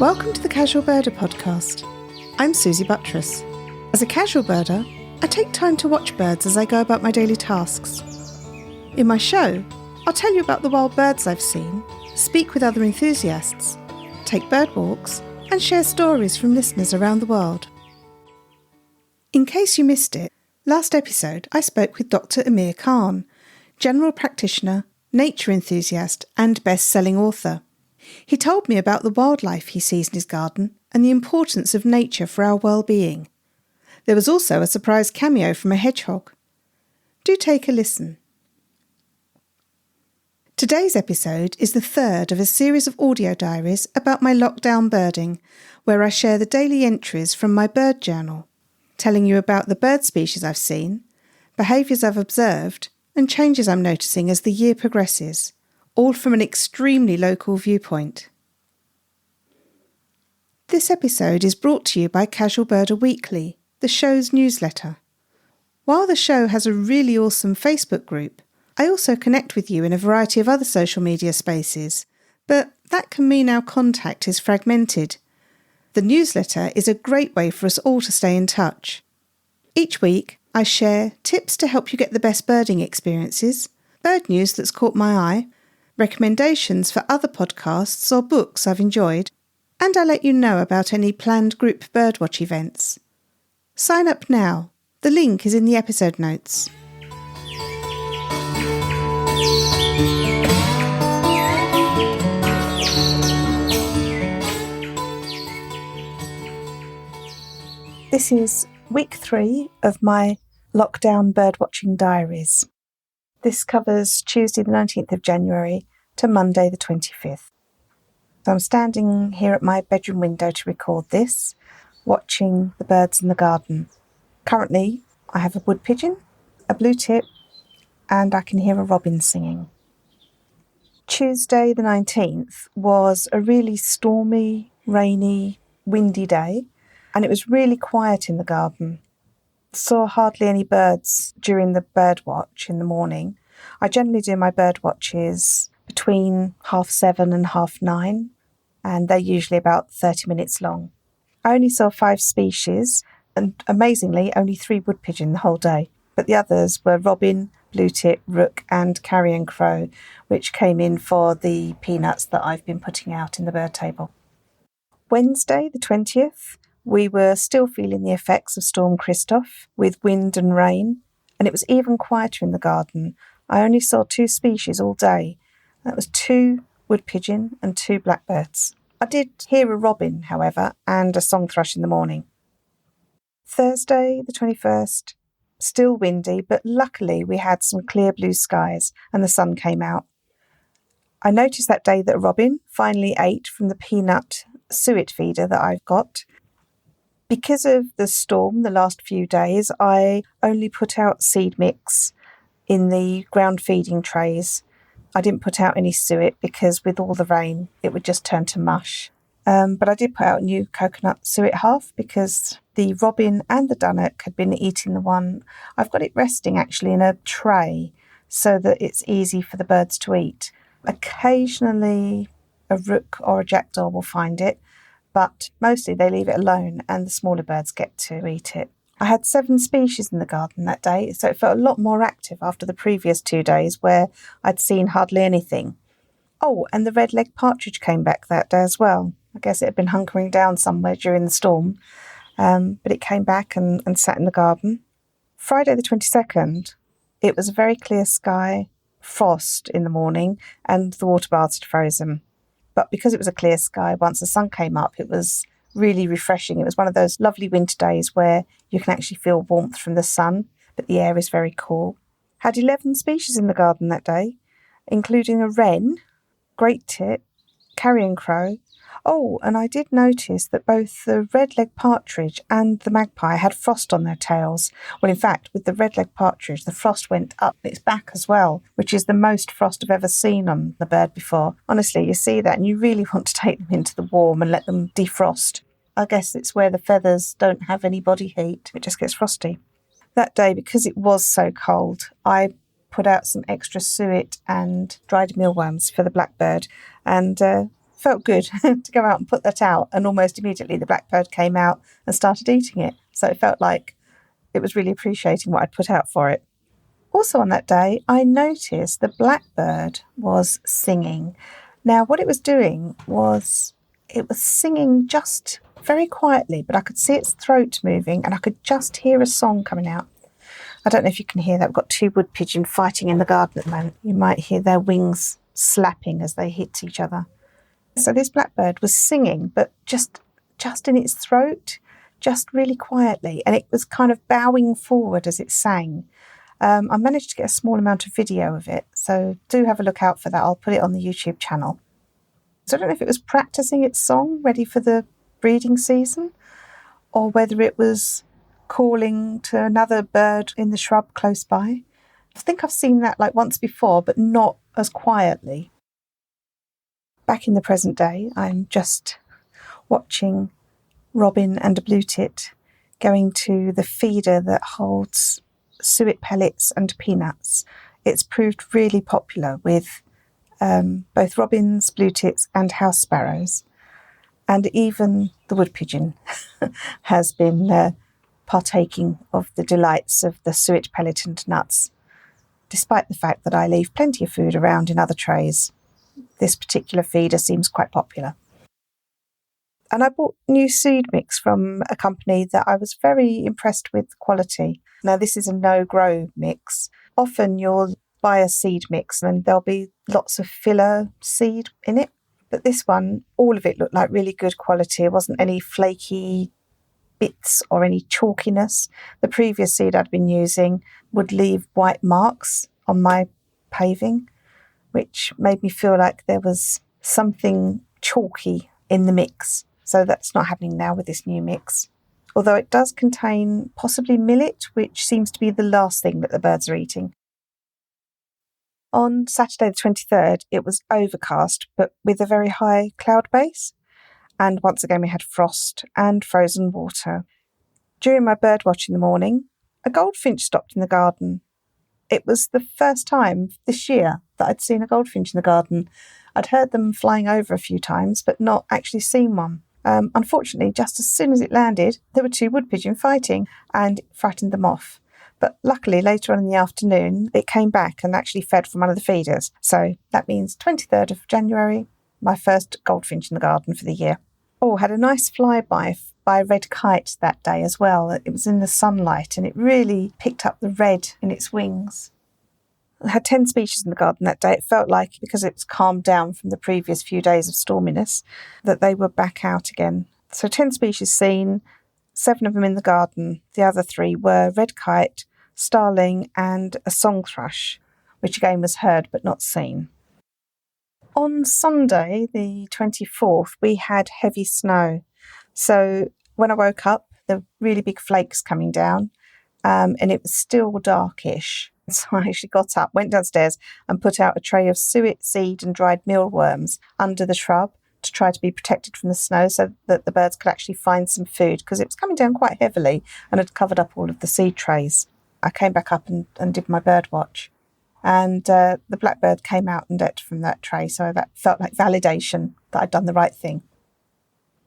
Welcome to the Casual Birder podcast. I'm Suzy Buttress. As a casual birder, I take time to watch birds as I go about my daily tasks. In my show, I'll tell you about the wild birds I've seen, speak with other enthusiasts, take bird walks, and share stories from listeners around the world. In case you missed it, last episode I spoke with Dr. Amir Khan, general practitioner, nature enthusiast, and best-selling author. He told me about the wildlife he sees in his garden and the importance of nature for our well-being. There was also a surprise cameo from a hedgehog. Do take a listen. Today's episode is the third of a series of audio diaries about my lockdown birding, where I share the daily entries from my bird journal, telling you about the bird species I've seen, behaviours I've observed, and changes I'm noticing as the year progresses, all from an extremely local viewpoint. This episode is brought to you by Casual Birder Weekly, the show's newsletter. While the show has a really awesome Facebook group, I also connect with you in a variety of other social media spaces, but that can mean our contact is fragmented. The newsletter is a great way for us all to stay in touch. Each week, I share tips to help you get the best birding experiences, bird news that's caught my eye, recommendations for other podcasts or books I've enjoyed, and I let you know about any planned group birdwatch events. Sign up now. The link is in the episode notes. This is week 3 of my lockdown Birdwatching Diaries. This covers Tuesday the 19th of January to Monday the 25th. So I'm standing here at my bedroom window to record this, watching the birds in the garden. Currently, I have a wood pigeon, a blue tip, and I can hear a robin singing. Tuesday the 19th was a really stormy, rainy, windy day, and it was really quiet in the garden. Saw hardly any birds during the bird watch in the morning. I generally do my bird watches between 7:30 and 9:30, and they're usually about 30 minutes long. I only saw 5 species, and amazingly only 3 wood pigeon the whole day, but the others were robin, blue tip, rook and carrion crow, which came in for the peanuts that I've been putting out in the bird table. Wednesday the 20th, we were still feeling the effects of Storm Christoph with wind and rain, and it was even quieter in the garden. I only saw 2 species all day. That was 2 wood pigeon and 2 blackbirds. I did hear a robin, however, and a song thrush in the morning. Thursday the 21st, still windy, but luckily we had some clear blue skies and the sun came out. I noticed that day that a robin finally ate from the peanut suet feeder that I've got. Because of the storm the last few days, I only put out seed mix in the ground feeding trays. I didn't put out any suet because with all the rain it would just turn to mush. But I did put out new coconut suet half because the robin and the dunnock had been eating the one. I've got it resting actually in a tray so that it's easy for the birds to eat. Occasionally a rook or a jackdaw will find it, but mostly they leave it alone and the smaller birds get to eat it. I had 7 species in the garden that day, so it felt a lot more active after the previous 2 days where I'd seen hardly anything. Oh, and the red-legged partridge came back that day as well. I guess it had been hunkering down somewhere during the storm, but it came back and sat in the garden. Friday the 22nd, it was a very clear sky, frost in the morning, and the water baths had frozen. But because it was a clear sky, once the sun came up, it was really refreshing. It was one of those lovely winter days where you can actually feel warmth from the sun, but the air is very cool. Had 11 species in the garden that day, including a wren, great tit, carrion crow. Oh, and I did notice that both the red-legged partridge and the magpie had frost on their tails. Well, in fact, with the red-legged partridge, the frost went up its back as well, which is the most frost I've ever seen on the bird before. Honestly, you see that and you really want to take them into the warm and let them defrost. I guess it's where the feathers don't have any body heat. It just gets frosty. That day, because it was so cold, I put out some extra suet and dried mealworms for the blackbird, and felt good to go out and put that out, and almost immediately the blackbird came out and started eating it. So it felt like it was really appreciating what I'd put out for it. Also on that day, I noticed the blackbird was singing. Now, what it was doing was it was singing just very quietly, but I could see its throat moving and I could just hear a song coming out. I don't know if you can hear that. We've got 2 wood pigeons fighting in the garden at the moment. You might hear their wings slapping as they hit each other. So this blackbird was singing, but just in its throat, just really quietly, and it was kind of bowing forward as it sang. I managed to get a small amount of video of it, so do have a look out for that. I'll put it on the YouTube channel. So I don't know if it was practicing its song, ready for the breeding season, or whether it was calling to another bird in the shrub close by. I think I've seen that like once before, but not as quietly. Back in the present day, I'm just watching Robin and a blue tit going to the feeder that holds suet pellets and peanuts. It's proved really popular with both robins, blue tits and house sparrows. And even the wood pigeon has been partaking of the delights of the suet pellet and nuts. Despite the fact that I leave plenty of food around in other trays, this particular feeder seems quite popular. And I bought new seed mix from a company that I was very impressed with the quality. Now, this is a no-grow mix. Often you'll buy a seed mix and there'll be lots of filler seed in it. But this one, all of it looked like really good quality. There wasn't any flaky bits or any chalkiness. The previous seed I'd been using would leave white marks on my paving, which made me feel like there was something chalky in the mix. So that's not happening now with this new mix. Although it does contain possibly millet, which seems to be the last thing that the birds are eating. On Saturday the 23rd, it was overcast, but with a very high cloud base. And once again, we had frost and frozen water. During my bird watch in the morning, a goldfinch stopped in the garden. It was the first time this year that I'd seen a goldfinch in the garden. I'd heard them flying over a few times, but not actually seen one. Unfortunately, just as soon as it landed, there were 2 wood pigeons fighting and it frightened them off. But luckily, later on in the afternoon, it came back and actually fed from one of the feeders. So that means 23rd of January, my first goldfinch in the garden for the year. Oh, had a nice flyby by a red kite that day as well. It was in the sunlight and it really picked up the red in its wings. I had 10 species in the garden that day. It felt like, because it was calmed down from the previous few days of storminess, that they were back out again. So 10 species seen, 7 of them in the garden. The other 3 were red kite, starling and a song thrush, which again was heard but not seen. On Sunday, the 24th, we had heavy snow. So when I woke up, there were really big flakes coming down, and it was still darkish. So I actually got up, went downstairs and put out a tray of suet seed and dried mealworms under the shrub to try to be protected from the snow so that the birds could actually find some food, because it was coming down quite heavily and had covered up all of the seed trays. I came back up and did my bird watch. And the blackbird came out and ate from that tray, so that felt like validation that I'd done the right thing.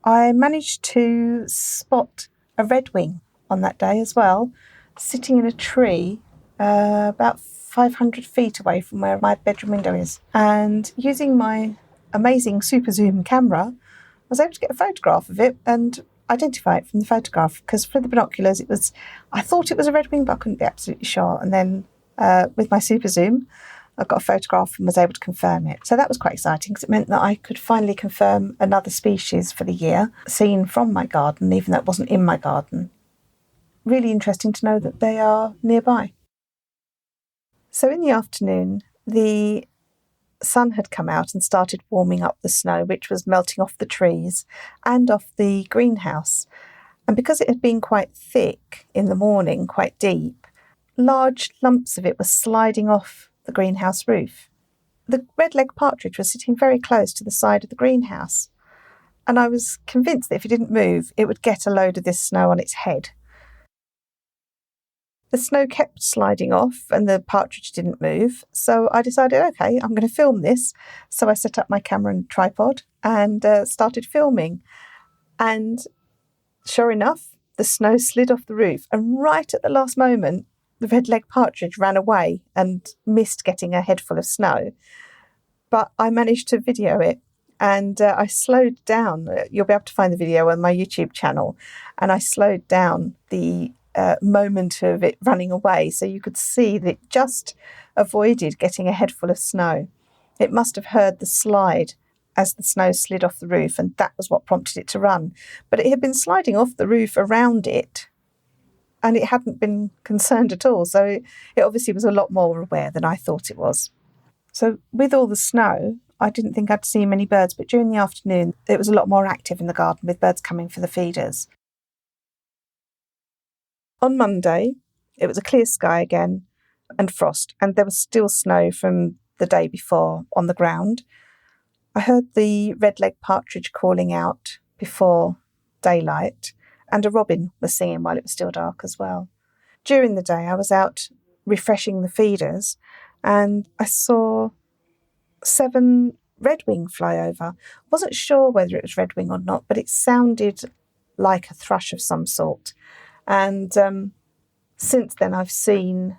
I managed to spot a redwing on that day as well, sitting in a tree about 500 feet away from where my bedroom window is. And using my amazing super zoom camera, I was able to get a photograph of it and identify it from the photograph, because for the binoculars I thought it was a redwing, but I couldn't be absolutely sure. And then with my super zoom, I got a photograph and was able to confirm it. So that was quite exciting, because it meant that I could finally confirm another species for the year, seen from my garden, even though it wasn't in my garden. Really interesting to know that they are nearby. So in the afternoon, the sun had come out and started warming up the snow, which was melting off the trees and off the greenhouse. And because it had been quite thick in the morning, quite deep, large lumps of it were sliding off the greenhouse roof. The red-legged partridge was sitting very close to the side of the greenhouse, and I was convinced that if it didn't move, it would get a load of this snow on its head. The snow kept sliding off and the partridge didn't move. So I decided, okay, I'm going to film this. So I set up my camera and tripod and started filming. And sure enough, the snow slid off the roof. And right at the last moment, the red-legged partridge ran away and missed getting a head full of snow. But I managed to video it. And I slowed down. You'll be able to find the video on my YouTube channel. And I slowed down the moment of it running away, so you could see that it just avoided getting a head full of snow. It must have heard the slide as the snow slid off the roof, and that was what prompted it to run. But it had been sliding off the roof around it, and it hadn't been concerned at all. So it obviously was a lot more aware than I thought it was. So with all the snow, I didn't think I'd see many birds, but during the afternoon, it was a lot more active in the garden with birds coming for the feeders. On Monday, it was a clear sky again and frost, and there was still snow from the day before on the ground. I heard the red-legged partridge calling out before daylight, and a robin was singing while it was still dark as well. During the day, I was out refreshing the feeders, and I saw 7 redwing fly over. I wasn't sure whether it was redwing or not, but it sounded like a thrush of some sort. And since then, I've seen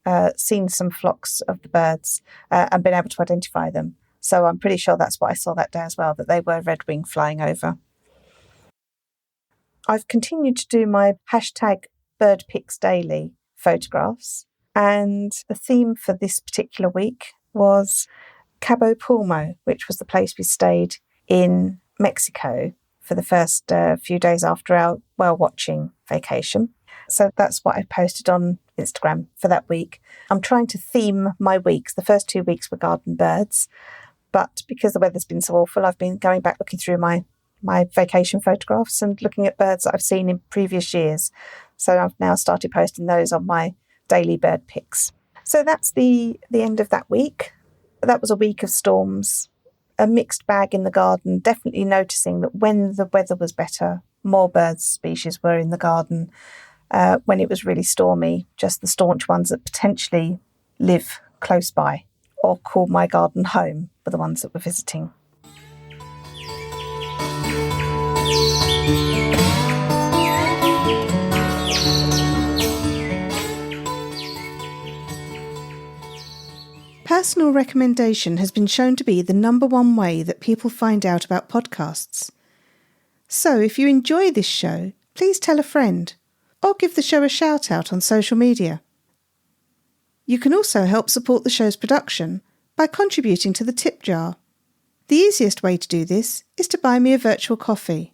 some flocks of the birds and been able to identify them. So I'm pretty sure that's what I saw that day as well, that they were redwing flying over. I've continued to do my hashtag #BirdPicsDaily photographs. And the theme for this particular week was Cabo Pulmo, which was the place we stayed in Mexico for the first few days after our whale-watching vacation. So that's what I posted on Instagram for that week. I'm trying to theme my weeks. The first 2 weeks were garden birds, but because the weather's been so awful, I've been going back looking through my vacation photographs and looking at birds that I've seen in previous years. So I've now started posting those on my daily bird pics. So that's the end of that week. That was a week of storms, a mixed bag in the garden, definitely noticing that when the weather was better, more bird species were in the garden. When it was really stormy, just the staunch ones that potentially live close by or call my garden home were the ones that were visiting. Personal recommendation has been shown to be the number one way that people find out about podcasts. So if you enjoy this show, please tell a friend or give the show a shout out on social media. You can also help support the show's production by contributing to the tip jar. The easiest way to do this is to buy me a virtual coffee.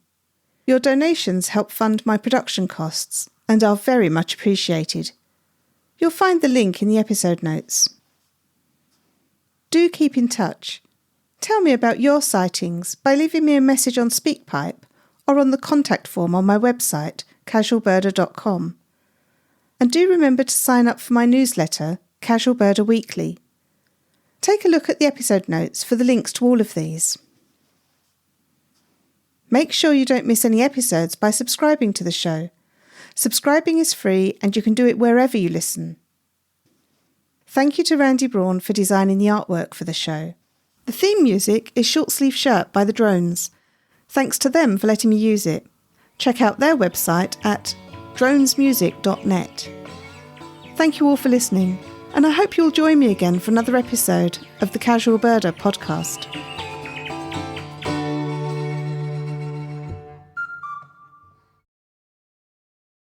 Your donations help fund my production costs and are very much appreciated. You'll find the link in the episode notes. Do keep in touch. Tell me about your sightings by leaving me a message on SpeakPipe or on the contact form on my website, casualbirder.com. And do remember to sign up for my newsletter, Casual Birder Weekly. Take a look at the episode notes for the links to all of these. Make sure you don't miss any episodes by subscribing to the show. Subscribing is free and you can do it wherever you listen. Thank you to Randy Braun for designing the artwork for the show. The theme music is Short Sleeve Shirt by the Drones. Thanks to them for letting me use it. Check out their website at dronesmusic.net. Thank you all for listening, and I hope you'll join me again for another episode of the Casual Birder podcast.